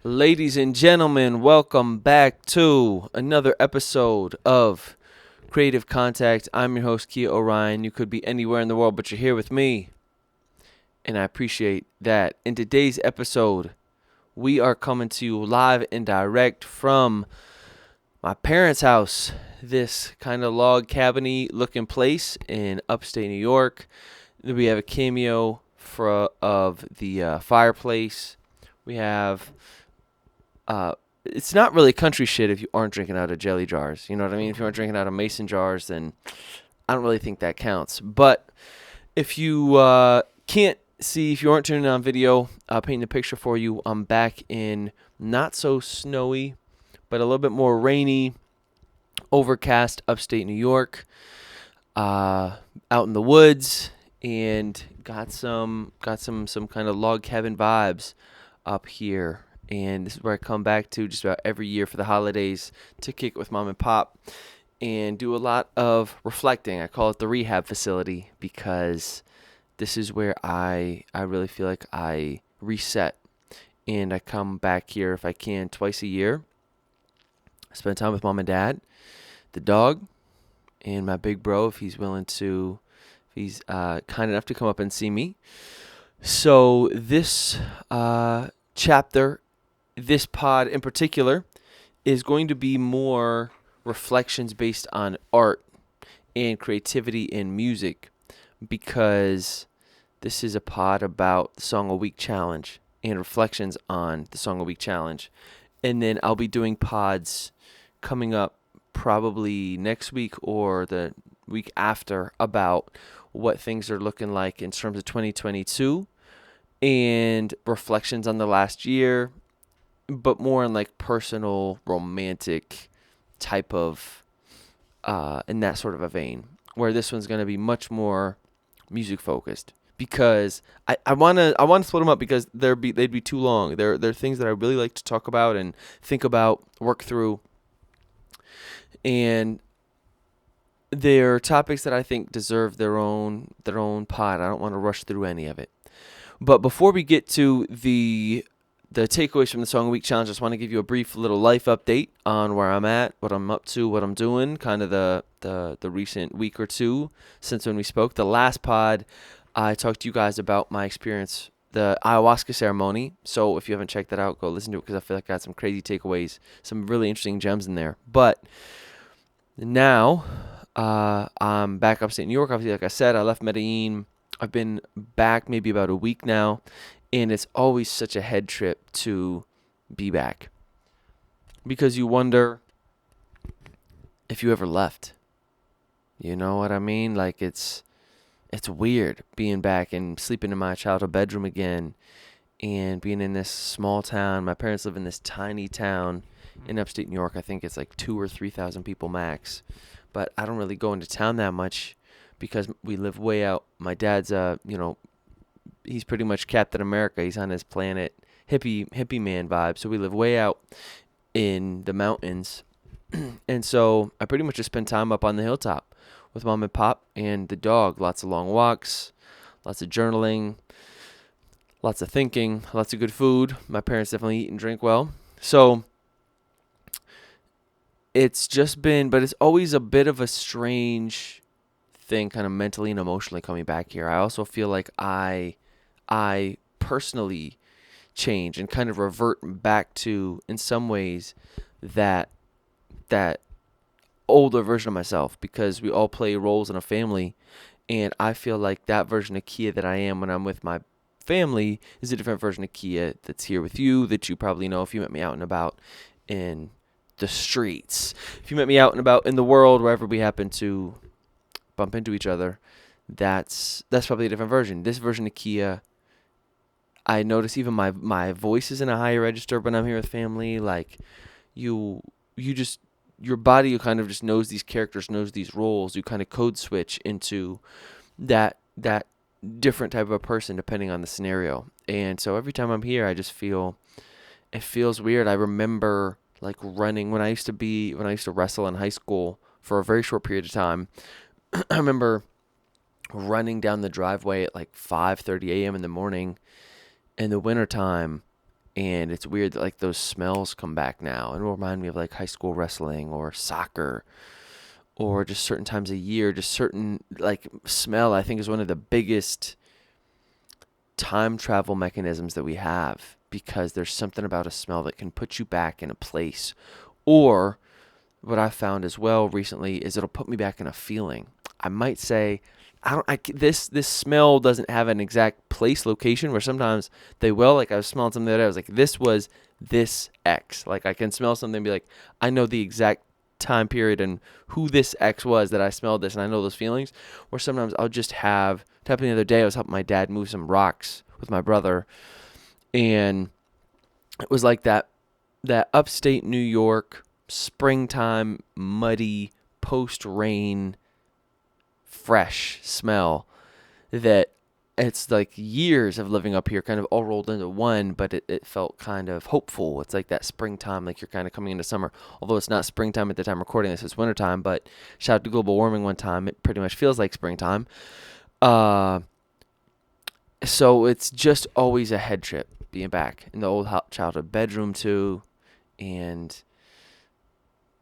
Ladies and gentlemen, welcome back to another episode of Creative Contact. I'm your host, Kia Orion. You could be anywhere in the world, but you're here with me, and I appreciate that. In today's episode, we are coming to you live and direct from my parents' house, this kind of log cabiny looking place in upstate New York. We have a cameo of the fireplace. We have it's not really country shit if you aren't drinking out of jelly jars. You know what I mean? If you aren't drinking out of mason jars, then I don't really think that counts. But if you can't see, if you aren't tuning in on video, painting a picture for you, I'm back in not so snowy, but a little bit more rainy, overcast upstate New York, out in the woods, and got some kind of log cabin vibes up here. And this is where I come back to just about every year for the holidays to kick with mom and pop and do a lot of reflecting. I call it the Rehab Facility because this is where I really feel like I reset. And I come back here if I can twice a year. I spend time with mom and dad, the dog, and my big bro if he's kind enough to come up and see me. So this chapter, this pod in particular, is going to be more reflections based on art and creativity in music, because this is a pod about the Song a Week Challenge and reflections on the Song a Week Challenge. And then I'll be doing pods coming up probably next week or the week after about what things are looking like in terms of 2022 and reflections on the last year, but more in like personal, romantic type of, in that sort of a vein, where this one's going to be much more music focused. Because I wanna split them up because they'd be too long. They're things that I really like to talk about and think about, work through, and they're topics that I think deserve their own pod. I don't want to rush through any of it. But before we get to the takeaways from the Song of the Week Challenge, I just want to give you a brief little life update on where I'm at, what I'm up to, what I'm doing, kind of the recent week or two since when we spoke. The last pod, I talked to you guys about my experience, the ayahuasca ceremony. So if you haven't checked that out, go listen to it because I feel like I got some crazy takeaways, some really interesting gems in there. But now I'm back upstate New York. Obviously, like I said, I left Medellin. I've been back maybe about a week now, and it's always such a head trip to be back because you wonder if you ever left. You know what I mean? Like it's weird being back and sleeping in my childhood bedroom again and being in this small town. My parents live in this tiny town in upstate New York. I think it's like 2,000 or 3,000 people max, but I don't really go into town that much because we live way out. My dad's he's pretty much Captain America. He's on his planet, hippie man vibe. So we live way out in the mountains. And so I pretty much just spend time up on the hilltop with mom and pop and the dog. Lots of long walks, lots of journaling, lots of thinking, lots of good food. My parents definitely eat and drink well. So it's just been, but it's always a bit of a strange thing kind of mentally and emotionally coming back here. I also feel like I personally change and kind of revert back to, in some ways, that older version of myself, because we all play roles in a family, and I feel like that version of Kia that I am when I'm with my family is a different version of Kia that's here with you, that you probably know if you met me out and about in the streets. If you met me out and about in the world, wherever we happen to bump into each other, that's probably a different version. This version of Kia, I notice even my voice is in a higher register when I'm here with family. Like you just, your body kind of just knows these characters, knows these roles. You kind of code switch into that different type of a person depending on the scenario. And so every time I'm here, I just feel, it feels weird. I remember like running when I used to wrestle in high school for a very short period of time. I remember running down the driveway at like 5:30 a.m. in the morning in the wintertime And it's weird that like those smells come back now and will remind me of like high school wrestling or soccer or just certain times of year, just certain like smell. I think is one of the biggest time travel mechanisms that we have, because there's something about a smell that can put you back in a place. Or what I found as well recently is it'll put me back in a feeling. I might say, this smell doesn't have an exact place location, where sometimes they will. Like I was smelling something the other day, I was like, this was this X. Like I can smell something and be like, I know the exact time period and who this X was that I smelled this, and I know those feelings. Or sometimes I'll just have, it happened the other day, I was helping my dad move some rocks with my brother, and it was like that upstate New York springtime muddy post rain fresh smell that it's like years of living up here kind of all rolled into one, but it felt kind of hopeful. It's like that springtime, like you're kind of coming into summer, although it's not springtime at the time recording this, it's wintertime. But shout out to global warming one time, it pretty much feels like springtime. So it's just always a head trip being back in the old childhood bedroom too, and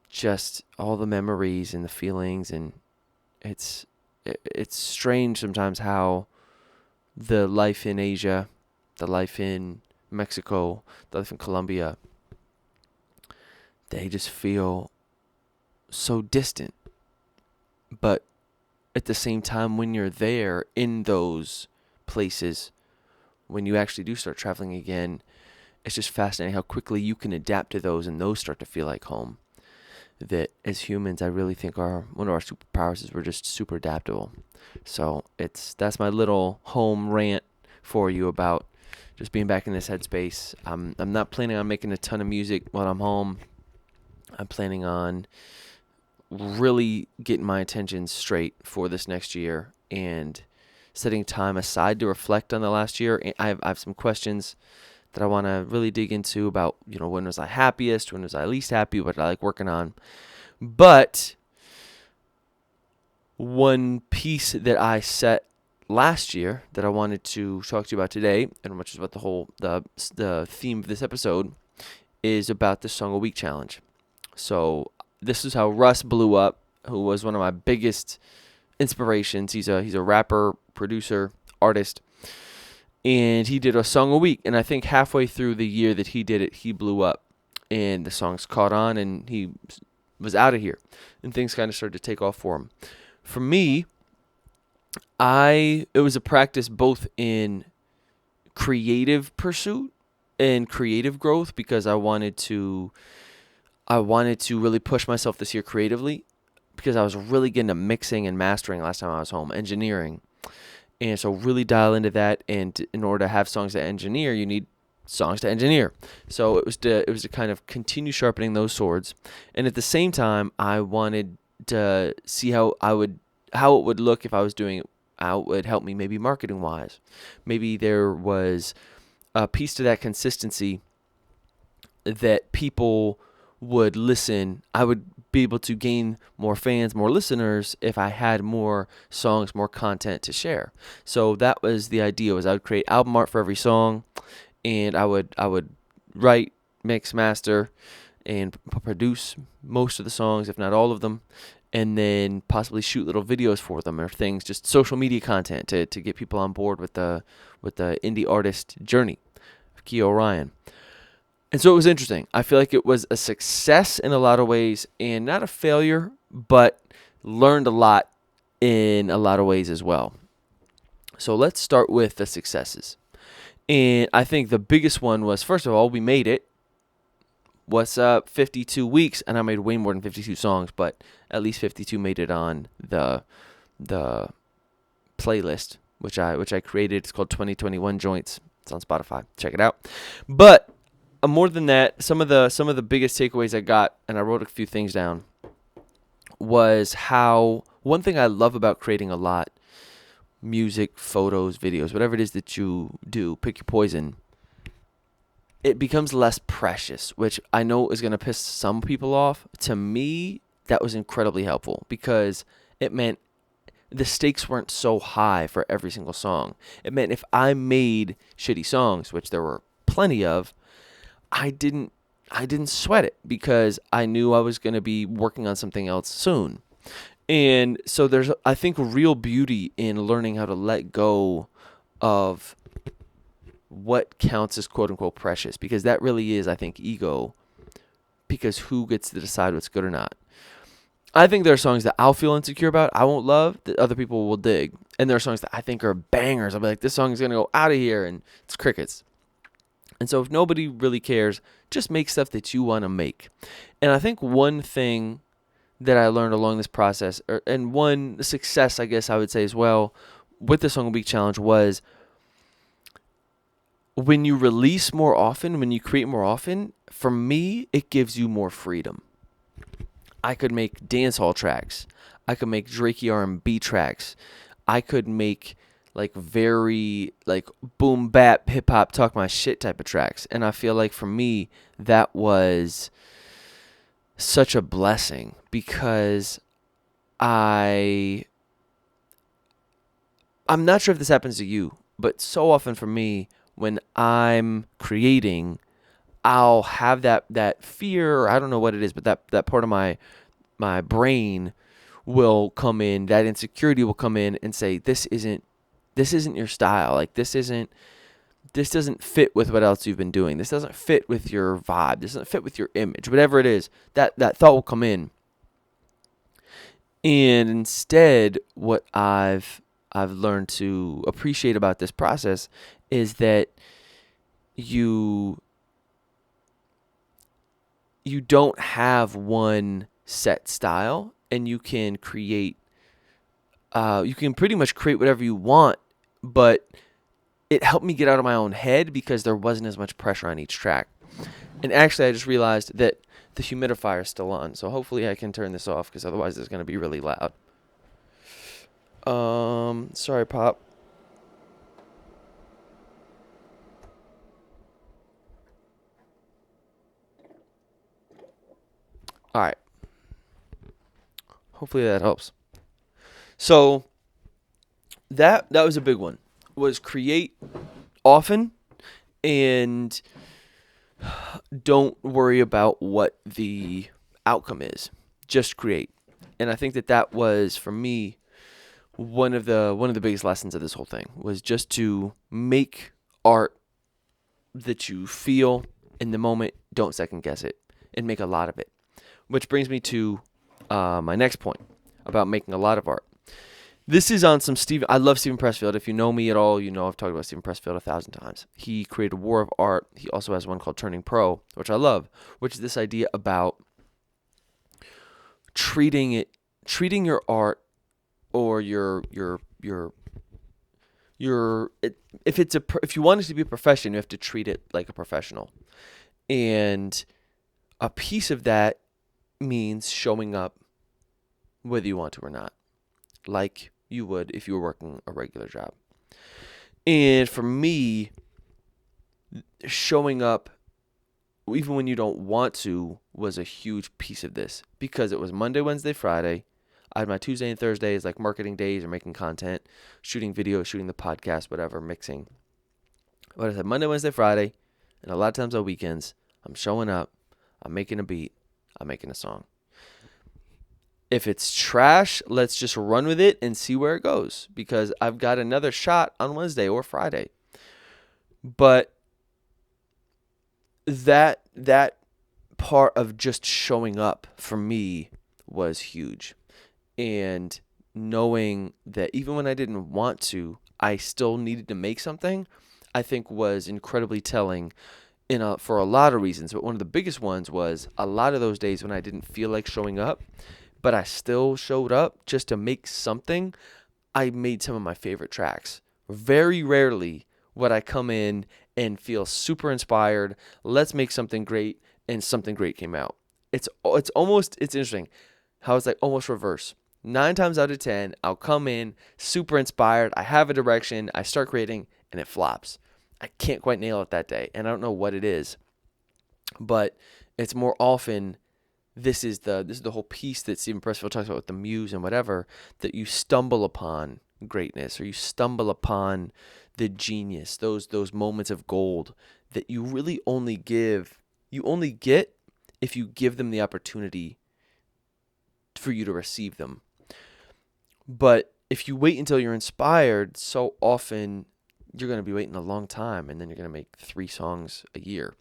just all the memories and the feelings. And it's strange sometimes how the life in Asia, the life in Mexico, the life in Colombia, they just feel so distant. But at the same time, when you're there in those places, when you actually do start traveling again, it's just fascinating how quickly you can adapt to those, and those start to feel like home. That as humans, I really think one of our superpowers is we're just super adaptable. So that's my little home rant for you about just being back in this headspace. I'm not planning on making a ton of music while I'm home. I'm planning on really getting my attention straight for this next year and setting time aside to reflect on the last year. I have some questions that I want to really dig into about, when was I happiest, when was I least happy, what did I like working on. But one piece that I set last year that I wanted to talk to you about today, and which is what the theme of this episode is about, the Song a Week challenge. So this is how Russ blew up, who was one of my biggest inspirations. He's a rapper, producer, artist, and he did a song a week. And I think halfway through the year that he did it, he blew up, and the songs caught on, and he was out of here, and things kind of started to take off for him. For me, it was a practice both in creative pursuit and creative growth, because I wanted to really push myself this year creatively, because I was really getting into mixing and mastering last time I was home, engineering. And so really dial into that, and in order to have songs to engineer, you need songs to engineer. So it was to kind of continue sharpening those swords. And at the same time, I wanted to see how it would look if I was doing it, how it would help me maybe marketing wise. Maybe there was a piece to that consistency that people would listen. I would be able to gain more fans, more listeners, if I had more songs, more content to share. So that was the idea, was I would create album art for every song, and I would write, mix, master, and produce most of the songs, if not all of them, and then possibly shoot little videos for them, or things, just social media content to get people on board with the indie artist journey of Orion. And so it was interesting. I feel like it was a success in a lot of ways, and not a failure, but learned a lot in a lot of ways as well. So let's start with the successes. And I think the biggest one was, first of all, we made it. What's up? 52 weeks, and I made way more than 52 songs, but at least 52 made it on the playlist, which I created. It's called 2021 Joints. It's on Spotify. Check it out. But more than that, some of the biggest takeaways I got, and I wrote a few things down, was how one thing I love about creating a lot, music, photos, videos, whatever it is that you do, pick your poison, it becomes less precious, which I know is going to piss some people off. To me, that was incredibly helpful, because it meant the stakes weren't so high for every single song. It meant if I made shitty songs, which there were plenty of, I didn't sweat it because I knew I was going to be working on something else soon. And so there's, I think, real beauty in learning how to let go of what counts as quote unquote precious, because that really is, I think, ego, because who gets to decide what's good or not? I think there are songs that I'll feel insecure about, I won't love, that other people will dig. And there are songs that I think are bangers. I'll be like, this song is going to go out of here, and it's crickets. And so if nobody really cares, just make stuff that you want to make. And I think one thing that I learned along this process, and one success, I guess I would say as well, with the Song of the Week Challenge was when you release more often, when you create more often, for me, it gives you more freedom. I could make dancehall tracks. I could make Drakey R&B tracks. I could make like very like boom bap hip hop talk my shit type of tracks. And I feel like for me that was such a blessing because I'm not sure if this happens to you, but so often for me when I'm creating, I'll have that fear, or I don't know what it is, but that part of my brain will come in, that insecurity will come in and say, this isn't your style. Like this doesn't fit with what else you've been doing. This doesn't fit with your vibe. This doesn't fit with your image. Whatever it is, that thought will come in. And instead, what I've learned to appreciate about this process is that you don't have one set style, and you can create you can pretty much create whatever you want, but it helped me get out of my own head because there wasn't as much pressure on each track. And actually I just realized that the humidifier is still on, so hopefully I can turn this off because otherwise it's going to be really loud. Sorry, Pop. All right. Hopefully that helps. So that was a big one. Was create often and don't worry about what the outcome is. Just create. And I think that was for me one of the biggest lessons of this whole thing was just to make art that you feel in the moment. Don't second guess it, and make a lot of it. Which brings me to my next point about making a lot of art. This is on some Stephen. I love Stephen Pressfield. If you know me at all, you know I've talked about Stephen Pressfield 1,000 times. He created War of Art. He also has one called Turning Pro, which I love, which is this idea about treating your art or if you want it to be a profession, you have to treat it like a professional. And a piece of that means showing up whether you want to or not, like you would if you were working a regular job. And for me, showing up even when you don't want to was a huge piece of this because it was Monday, Wednesday, Friday. I had my Tuesday and Thursdays like marketing days or making content, shooting videos, shooting the podcast, whatever, mixing. But I said Monday, Wednesday, Friday, and a lot of times on weekends, I'm showing up, I'm making a beat, I'm making a song. If it's trash, let's just run with it and see where it goes because I've got another shot on Wednesday or Friday. But that part of just showing up for me was huge. And knowing that even when I didn't want to, I still needed to make something, I think was incredibly telling for a lot of reasons. But one of the biggest ones was a lot of those days when I didn't feel like showing up, but I still showed up just to make something, I made some of my favorite tracks. Very rarely would I come in and feel super inspired, let's make something great, and something great came out. It's interesting how it's like almost reverse. 9 times out of 10, I'll come in super inspired, I have a direction, I start creating, and it flops. I can't quite nail it that day, and I don't know what it is. But it's more often this is the whole piece that Stephen Pressfield talks about with the muse and whatever, that you stumble upon greatness or you stumble upon the genius, those moments of gold that you really only get if you give them the opportunity for you to receive them. But if you wait until you're inspired, so often you're going to be waiting a long time, and then you're going to make 3 songs a year.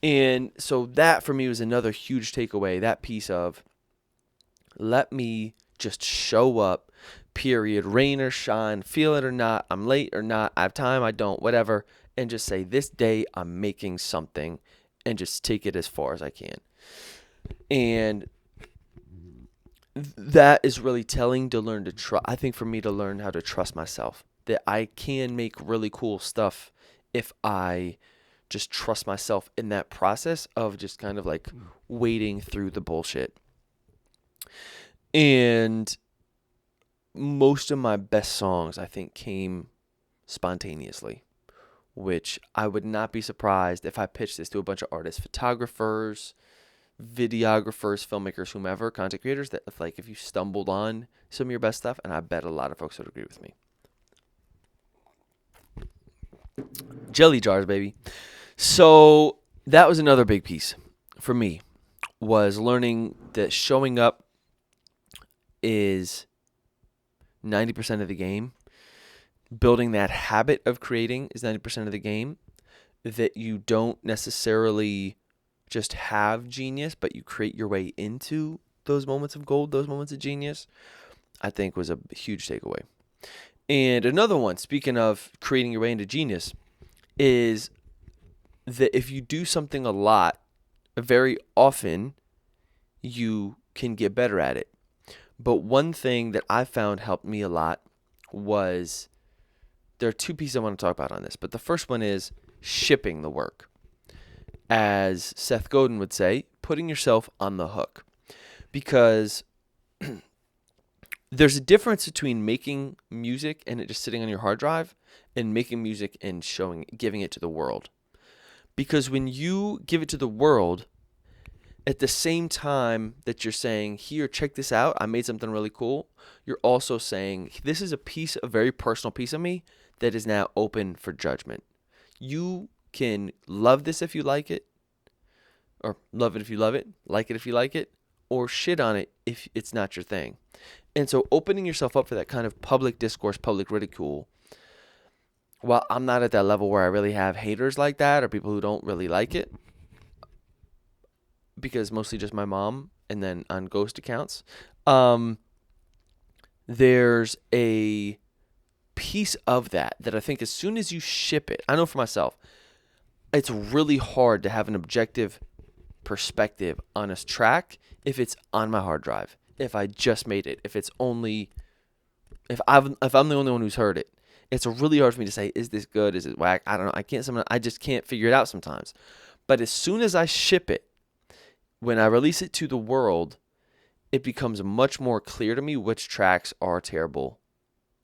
And so that for me was another huge takeaway, that piece of let me just show up, period, rain or shine, feel it or not, I'm late or not, I have time, I don't, whatever, and just say this day I'm making something and just take it as far as I can. And that is really telling to learn to trust. I think for me to learn how to trust myself, that I can make really cool stuff if I just trust myself in that process of just kind of like wading through the bullshit. And most of my best songs, I think, came spontaneously, which I would not be surprised if I pitched this to a bunch of artists, photographers, videographers, filmmakers, whomever, content creators, that if you stumbled on some of your best stuff, and I bet a lot of folks would agree with me. Jelly jars, baby. So that was another big piece for me, was learning that showing up is 90% of the game. Building that habit of creating is 90% of the game. That you don't necessarily just have genius, but you create your way into those moments of gold, those moments of genius, I think was a huge takeaway. And another one, speaking of creating your way into genius, is that if you do something a lot, very often you can get better at it. But one thing that I found helped me a lot was, there are 2 pieces I want to talk about on this, but the first one is shipping the work. As Seth Godin would say, putting yourself on the hook. Because there's a difference between making music and it just sitting on your hard drive and making music and giving it to the world. Because when you give it to the world, at the same time that you're saying, here, check this out, I made something really cool, you're also saying, this is a very personal piece of me that is now open for judgment. You can love this if you like it, or love it if you love it, like it if you like it, or shit on it if it's not your thing. And so opening yourself up for that kind of public discourse, public ridicule, while I'm not at that level where I really have haters like that or people who don't really like it, because mostly just my mom and then on ghost accounts, there's a piece of that I think as soon as you ship it, I know for myself, it's really hard to have an objective perspective on a track if it's on my hard drive, if I just made it, if I'm the only one who's heard it. It's really hard for me to say, is this good, is it whack? I don't know. I just can't figure it out sometimes. But as soon as I ship it, when I release it to the world, it becomes much more clear to me which tracks are terrible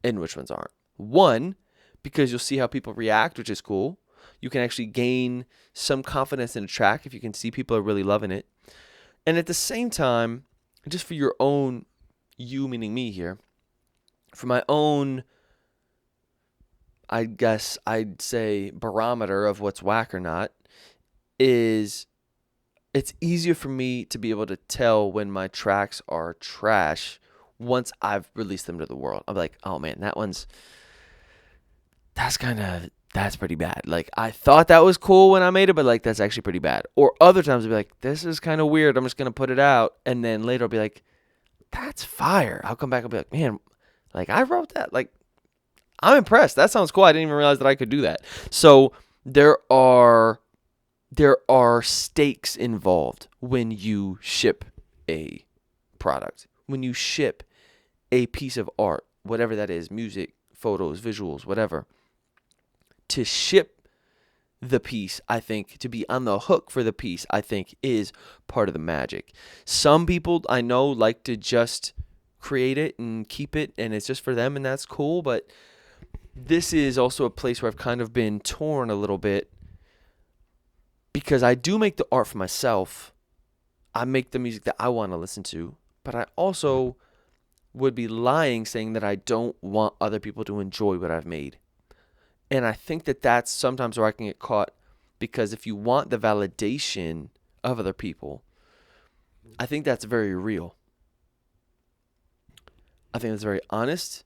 and which ones aren't. One, because you'll see how people react, which is cool. You can actually gain some confidence in a track if you can see people are really loving it. And at the same time, just for your own, you meaning me here, for my own, I guess I'd say, barometer of what's whack or not, is it's easier for me to be able to tell when my tracks are trash once I've released them to the world. I'm like, oh man, that's pretty bad. Like, I thought that was cool when I made it, but like, that's actually pretty bad. Or other times I'll be like, this is kind of weird, I'm just going to put it out. And then later I'll be like, that's fire. I'll come back and be like, man, like, I wrote that. Like, I'm impressed. That sounds cool. I didn't even realize that I could do that. So there are stakes involved when you ship a product, when you ship a piece of art, whatever that is, music, photos, visuals, whatever. To ship the piece, I think, to be on the hook for the piece, I think, is part of the magic. Some people I know like to just create it and keep it, and it's just for them, and that's cool. But this is also a place where I've kind of been torn a little bit, because I do make the art for myself. I make the music that I want to listen to, but I also would be lying saying that I don't want other people to enjoy what I've made. And I think that that's sometimes where I can get caught Because if you want the validation of other people, I think that's very real. I think that's very honest.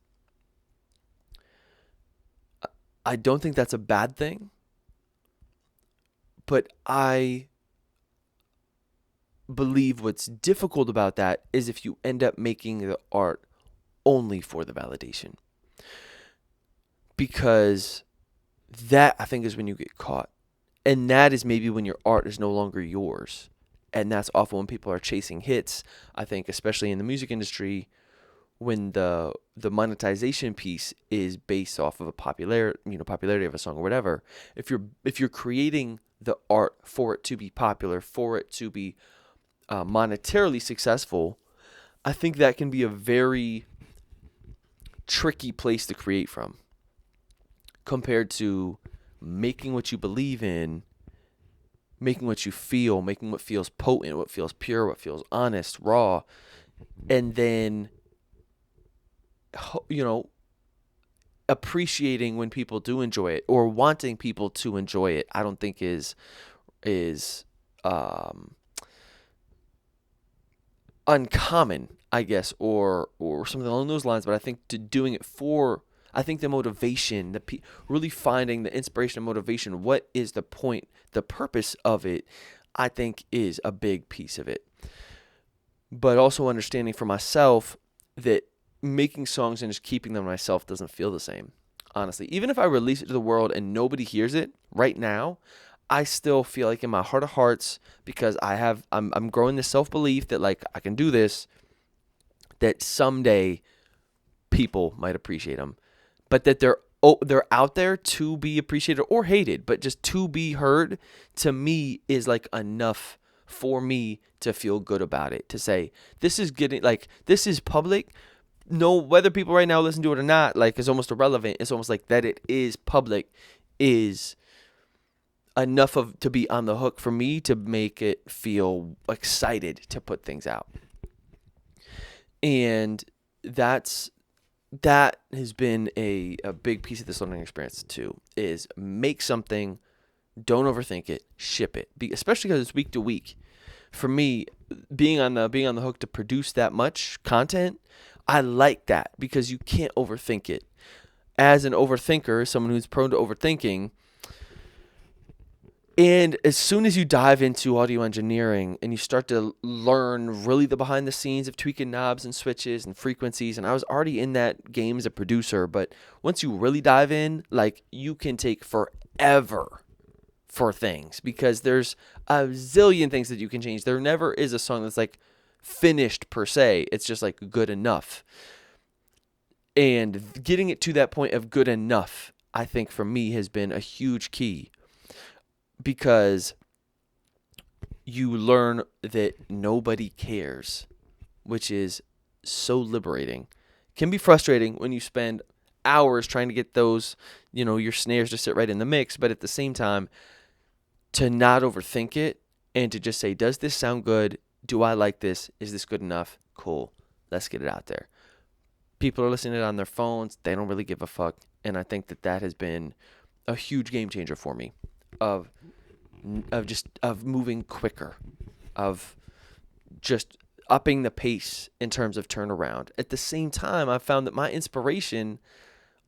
I don't think that's a bad thing. But I believe what's difficult about that is if you end up making the art only for the validation. Because that, I think, is when you get caught. And that is maybe when your art is no longer yours. And that's often when people are chasing hits. I think, especially in the music industry, when the monetization piece is based off of a popularity of a song or whatever. If you're creating the art for it to be popular, for it to be monetarily successful, I think that can be a very tricky place to create from, compared to making what you believe in, making what you feel, making what feels potent, what feels pure, what feels honest, raw, and then, appreciating when people do enjoy it, or wanting people to enjoy it. I don't think is uncommon, I guess, or something along those lines. But I think doing it for, I think the motivation, really finding the inspiration and motivation, what is the point, the purpose of it, I think is a big piece of it. But also understanding for myself that making songs and just keeping them myself doesn't feel the same. Honestly, even if I release it to the world and nobody hears it right now, I still feel like in my heart of hearts, because I'm growing this self-belief that like I can do this, that someday people might appreciate them, but that they're out there to be appreciated or hated, but just to be heard, to me is like enough for me to feel good about it, to say this is getting, like, this is public. No, whether people right now listen to it or not, like, is almost irrelevant. It's almost like that it is public is enough to be on the hook for me to make it feel excited to put things out. And that has been a big piece of this learning experience too, is make something, don't overthink it, ship it. Especially because it's week to week. For me, being on the hook to produce that much content, I like that because you can't overthink it. As an overthinker, someone who's prone to overthinking, and as soon as you dive into audio engineering and you start to learn really the behind the scenes of tweaking knobs and switches and frequencies, and I was already in that game as a producer, but once you really dive in, like, you can take forever for things because there's a zillion things that you can change. There never is a song that's like finished per se. It's just like good enough. And getting it to that point of good enough, I think for me has been a huge key, because you learn that nobody cares, which is so liberating. Can be frustrating when you spend hours trying to get those, your snares to sit right in the mix, but at the same time, to not overthink it and to just say, does this sound good? Do I like this? Is this good enough? Cool. Let's get it out there. People are listening to it on their phones. They don't really give a fuck. And I think that has been a huge game changer for me of moving quicker, of just upping the pace in terms of turnaround. At the same time, I've found that my inspiration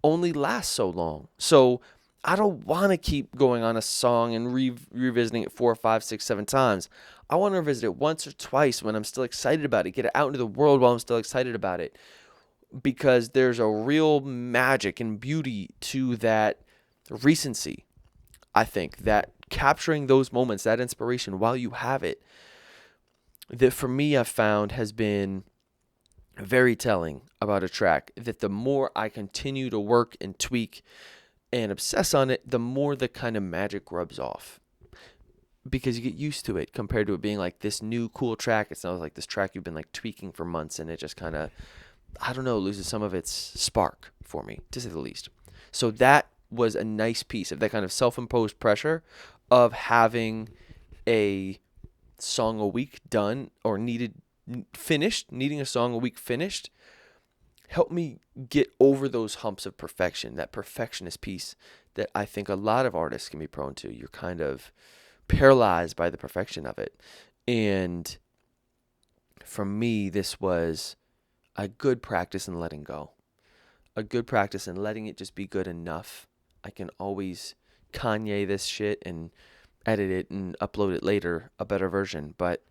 only lasts so long. So I don't want to keep going on a song and revisiting it 4, 5, 6, 7 times. I want to revisit it once or twice when I'm still excited about it, get it out into the world while I'm still excited about it, because there's a real magic and beauty to that recency. I think that capturing those moments, that inspiration while you have it, that for me I've found has been very telling about a track, that the more I continue to work and tweak and obsess on it, the more the kind of magic rubs off, because you get used to it compared to it being like this new cool track. It's not like this track you've been like tweaking for months, and it just kind of, I don't know, loses some of its spark for me, to say the least. So that was a nice piece of that kind of self-imposed pressure of having a song a week done, or needing a song a week finished, helped me get over those humps of perfection, that perfectionist piece that I think a lot of artists can be prone to. You're kind of paralyzed by the perfection of it. And for me, this was a good practice in letting go, a good practice in letting it just be good enough. I can always Kanye this shit and edit it and upload it later, a better version. But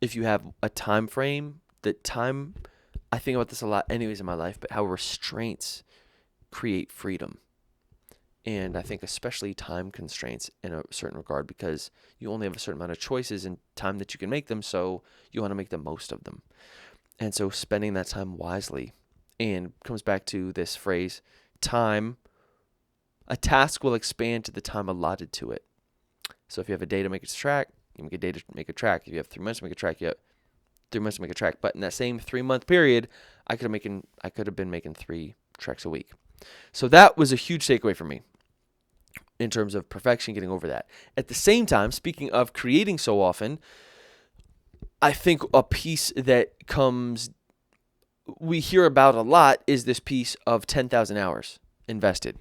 if you have a time frame, I think about this a lot anyways in my life, but how restraints create freedom. And I think especially time constraints in a certain regard, because you only have a certain amount of choices and time that you can make them, so you want to make the most of them. And so spending that time wisely, and comes back to this phrase, a task will expand to the time allotted to it. So if you have a day to make a track, you make a day to make a track. If you have 3 months to make a track, you have 3 months to make a track. But in that same 3-month period, I could have been making 3 tracks a week. So that was a huge takeaway for me in terms of perfection, getting over that. At the same time, speaking of creating so often, I think a piece that we hear about a lot is this piece of 10,000 hours invested.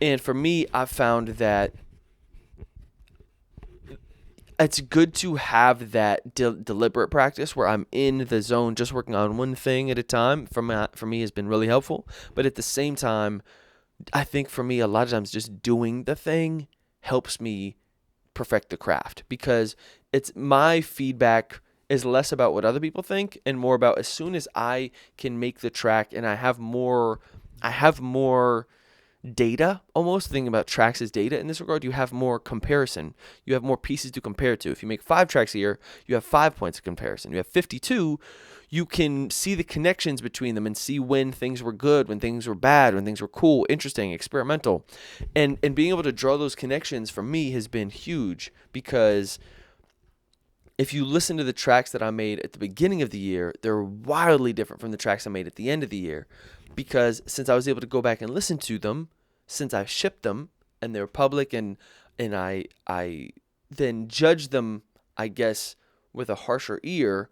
And for me, I've found that it's good to have that deliberate practice where I'm in the zone, just working on one thing at a time. For me, has been really helpful. But at the same time, I think for me, a lot of times just doing the thing helps me perfect the craft, because it's my feedback is less about what other people think and more about as soon as I can make the track and I have more data, almost thinking about tracks as data in this regard. You have more comparison. You have more pieces to compare to. If you make 5 tracks a year, you have 5 points of comparison. You have 52, you can see the connections between them and see when things were good, when things were bad, when things were cool, interesting, experimental. And being able to draw those connections for me has been huge, because if you listen to the tracks that I made at the beginning of the year, they're wildly different from the tracks I made at the end of the year. Because since I was able to go back and listen to them, since I shipped them and they're public, and I then judged them, I guess, with a harsher ear,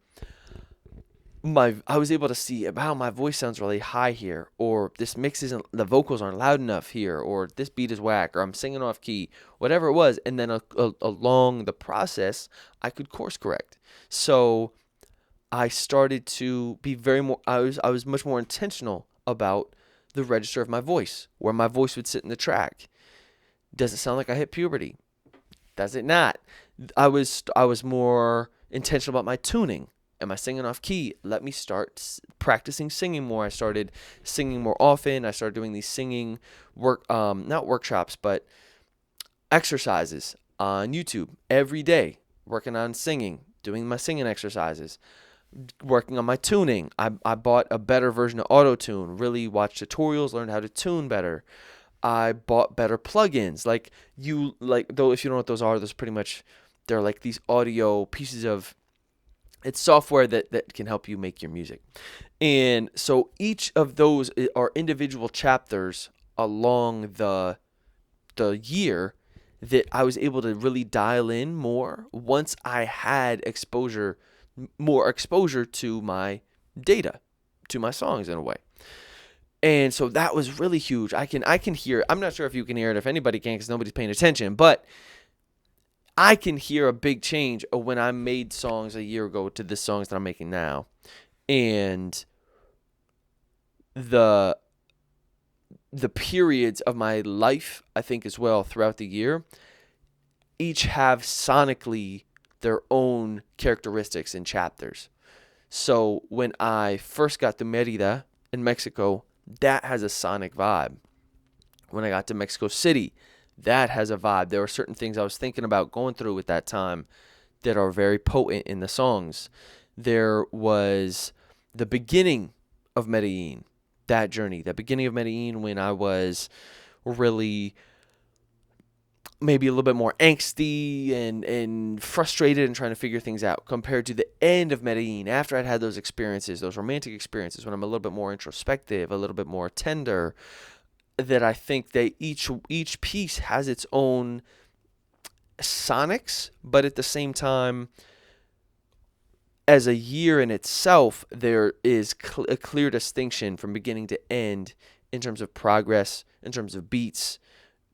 I was able to see, wow, my voice sounds really high here, or this mix isn't, the vocals aren't loud enough here, or this beat is whack, or I'm singing off key, whatever it was. And then along the process, I could course correct. So I started to be I was much more intentional about the register of my voice, where my voice would sit in the track. Does it sound like I hit puberty? Does it not? I was more intentional about my tuning. Am I singing off key? Let me start practicing singing more. I started singing more often. I started doing these singing not workshops, but exercises on YouTube every day, working on singing, doing my singing exercises, working on my tuning. I bought a better version of auto-tune, really watched tutorials, learned how to tune better. I bought better plugins. Though if you don't know what those are, they're like these audio pieces of, it's software that can help you make your music. And so each of those are individual chapters along the year that I was able to really dial in more once I had more exposure to my data, to my songs in a way. And so that was really huge. I can hear, I'm not sure if you can hear it, if anybody can, because nobody's paying attention, but I can hear a big change of when I made songs a year ago to the songs that I'm making now. And the periods of my life, I think, as well, throughout the year, each have sonically their own characteristics and chapters. So when I first got to Mérida in Mexico, that has a sonic vibe. When I got to Mexico City, that has a vibe. There were certain things I was thinking about going through at that time that are very potent in the songs. There was the beginning of Medellin, that journey, the beginning of Medellin, when I was really maybe a little bit more angsty and frustrated and trying to figure things out, compared to the end of Medellin after I'd had those experiences, those romantic experiences, when I'm a little bit more introspective, a little bit more tender. That I think that each piece has its own sonics, but at the same time, as a year in itself, there is a clear distinction from beginning to end in terms of progress, in terms of beats,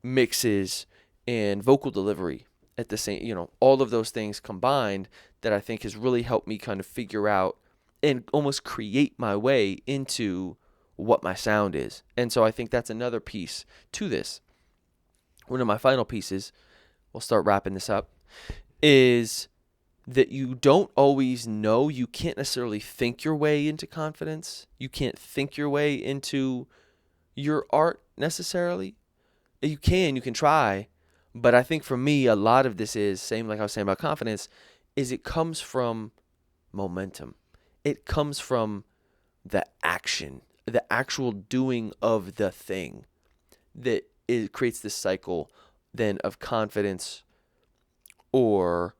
mixes, and vocal delivery at the same, all of those things combined that I think has really helped me kind of figure out and almost create my way into what my sound is. And so I think that's another piece to this. One of my final pieces, we'll start wrapping this up, is that you don't always know. You can't necessarily think your way into confidence. You can't think your way into your art necessarily. You can try. But I think for me, a lot of this is, same like I was saying about confidence, is it comes from momentum. It comes from the action, the actual doing of the thing that it creates this cycle then of confidence or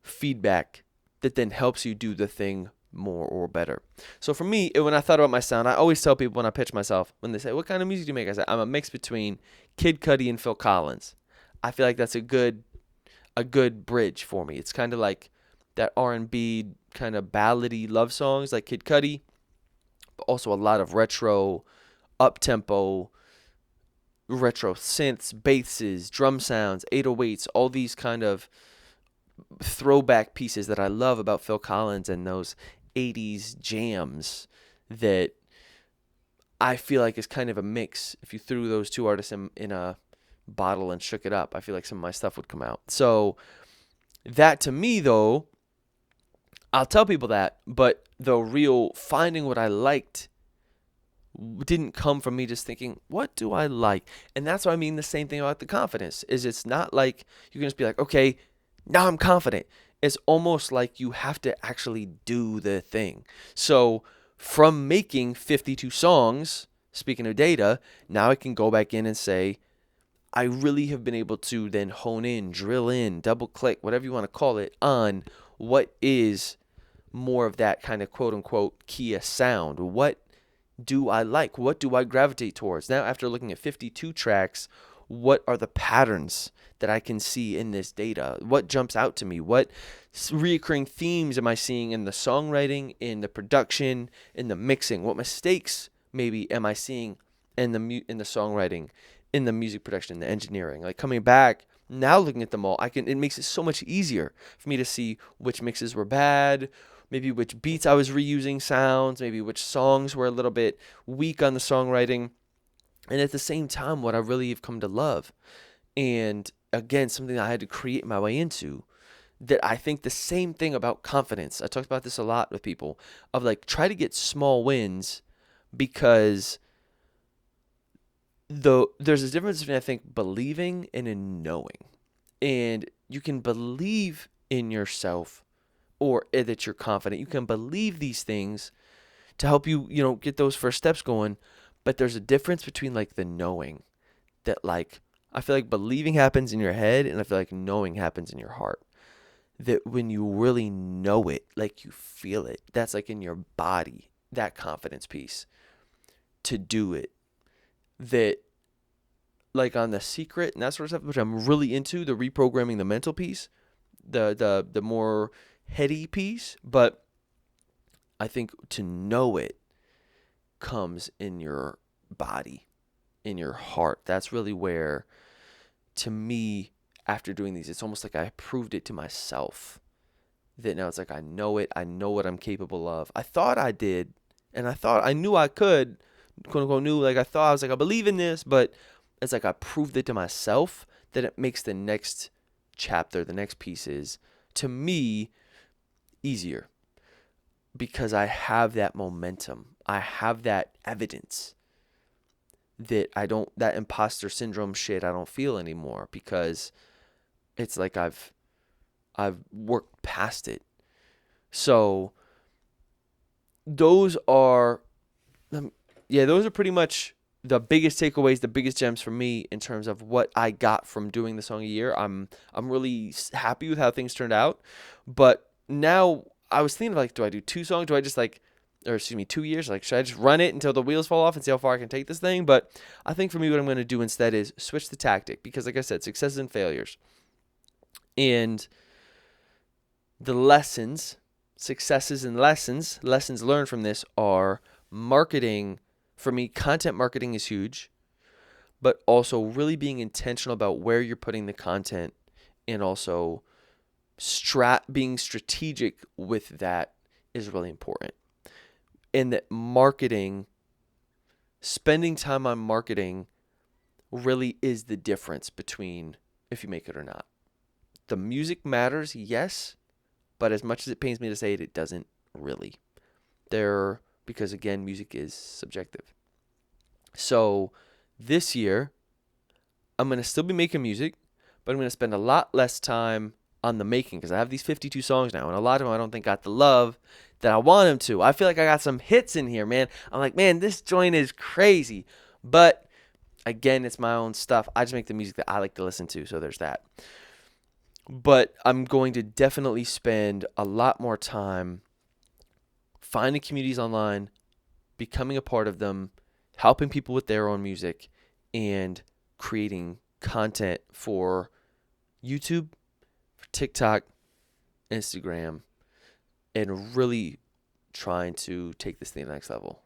feedback that then helps you do the thing more or better. So for me, when I thought about my sound, I always tell people when I pitch myself, when they say, what kind of music do you make? I say, I'm a mix between Kid Cudi and Phil Collins. I feel like that's a good bridge for me. It's kind of like that R&B kind of ballady love songs like Kid Cudi, but also a lot of retro, up-tempo, retro synths, basses, drum sounds, 808s, all these kind of throwback pieces that I love about Phil Collins and those 80s jams that I feel like is kind of a mix. If you threw those two artists in a bottle and shook it up, I feel like some of my stuff would come out. So that to me, though, I'll tell people that, but the real finding what I liked didn't come from me just thinking, what do I like? And that's what I mean the same thing about the confidence, is it's not like you can just be like, okay, now I'm confident. It's almost like you have to actually do the thing. So from making 52 songs, speaking of data, now I can go back in and say, I really have been able to then hone in, drill in, double click, whatever you want to call it, on what is more of that kind of quote unquote Kia sound. What do I like? What do I gravitate towards? Now, after looking at 52 tracks, what are the patterns that I can see in this data? What jumps out to me? What recurring themes am I seeing in the songwriting, in the production, in the mixing? What mistakes maybe am I seeing in the songwriting, in the music production, the engineering? Like coming back now, looking at them all, it makes it so much easier for me to see which mixes were bad, maybe which beats I was reusing sounds, maybe which songs were a little bit weak on the songwriting. And at the same time, what I really have come to love, and again, something that I had to create my way into, that I think the same thing about confidence. I talked about this a lot with people, of like, try to get small wins, because there's a difference between, I think, believing and in knowing. And you can believe in yourself, or that you're confident. You can believe these things to help you, get those first steps going. But there's a difference between like the knowing, that like, I feel like believing happens in your head, and I feel like knowing happens in your heart. That when you really know it, like you feel it, that's like in your body, that confidence piece to do it. That like on The Secret and that sort of stuff, which I'm really into, the reprogramming the mental piece, the more heady piece, but I think to know it comes in your body, in your heart. That's really where, to me, after doing these, it's almost like I proved it to myself. That now it's like I know it. I know what I'm capable of. I thought I did, and I thought I knew I could, quote unquote, knew, like I thought, I was like, I believe in this, but it's like I proved it to myself, that it makes the next chapter, the next pieces, to me, easier. Because I have that momentum. I have that evidence that that imposter syndrome shit I don't feel anymore, because it's like I've worked past it. So those are pretty much the biggest takeaways, the biggest gems for me in terms of what I got from doing the song a year. I'm really happy with how things turned out, but now I was thinking of like, do I do 2 songs? Do I just 2 years? Like, should I just run it until the wheels fall off and see how far I can take this thing? But I think for me, what I'm going to do instead is switch the tactic, because like I said, successes and failures, and the successes and lessons learned from this are marketing For me, content marketing is huge, but also really being intentional about where you're putting the content, and also being strategic with that is really important. And that marketing, spending time on marketing really is the difference between if you make it or not. The music matters, yes, but as much as it pains me to say it, it doesn't really. Because again, music is subjective. So this year, I'm going to still be making music, but I'm going to spend a lot less time on the making, because I have these 52 songs now, and a lot of them I don't think got the love that I want them to. I feel like I got some hits in here, man. I'm like, man, this joint is crazy. But again, it's my own stuff. I just make the music that I like to listen to, so there's that. But I'm going to definitely spend a lot more time finding communities online, becoming a part of them, helping people with their own music, and creating content for YouTube, for TikTok, Instagram, and really trying to take this thing to the next level.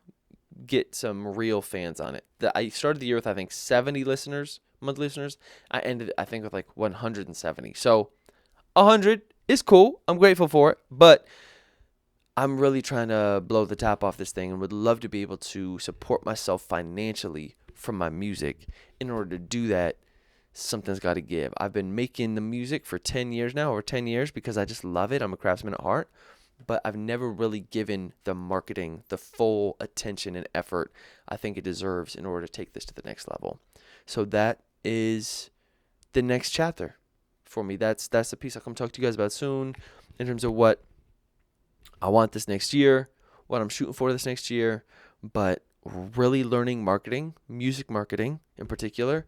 Get some real fans on it. I started the year with, I think, 70 listeners, monthly listeners. I ended, I think, with like 170. So 100 is cool. I'm grateful for it. But I'm really trying to blow the top off this thing, and would love to be able to support myself financially from my music. In order to do that, something's got to give. I've been making the music for 10 years now, over 10 years, because I just love it. I'm a craftsman at heart. But I've never really given the marketing the full attention and effort I think it deserves in order to take this to the next level. So that is the next chapter for me. That's the piece I'll come talk to you guys about soon, in terms of what I want this next year, what I'm shooting for this next year, but really learning marketing, music marketing in particular,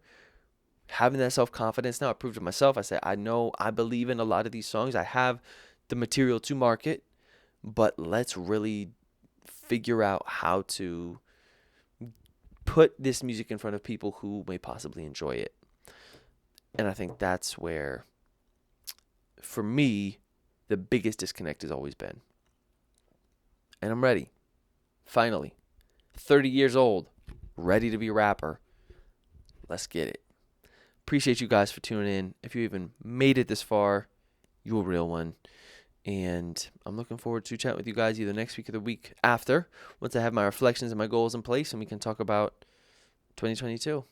having that self-confidence. Now I proved to myself. I say, I believe in a lot of these songs. I have the material to market, but let's really figure out how to put this music in front of people who may possibly enjoy it. And I think that's where, for me, the biggest disconnect has always been. And I'm ready. Finally. 30 years old. Ready to be a rapper. Let's get it. Appreciate you guys for tuning in. If you even made it this far, you're a real one. And I'm looking forward to chatting with you guys either next week or the week after, once I have my reflections and my goals in place, and we can talk about 2022.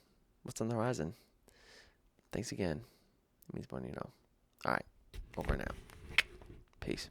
What's on the horizon? Thanks again. It means more than you know. All right. Over now. Peace.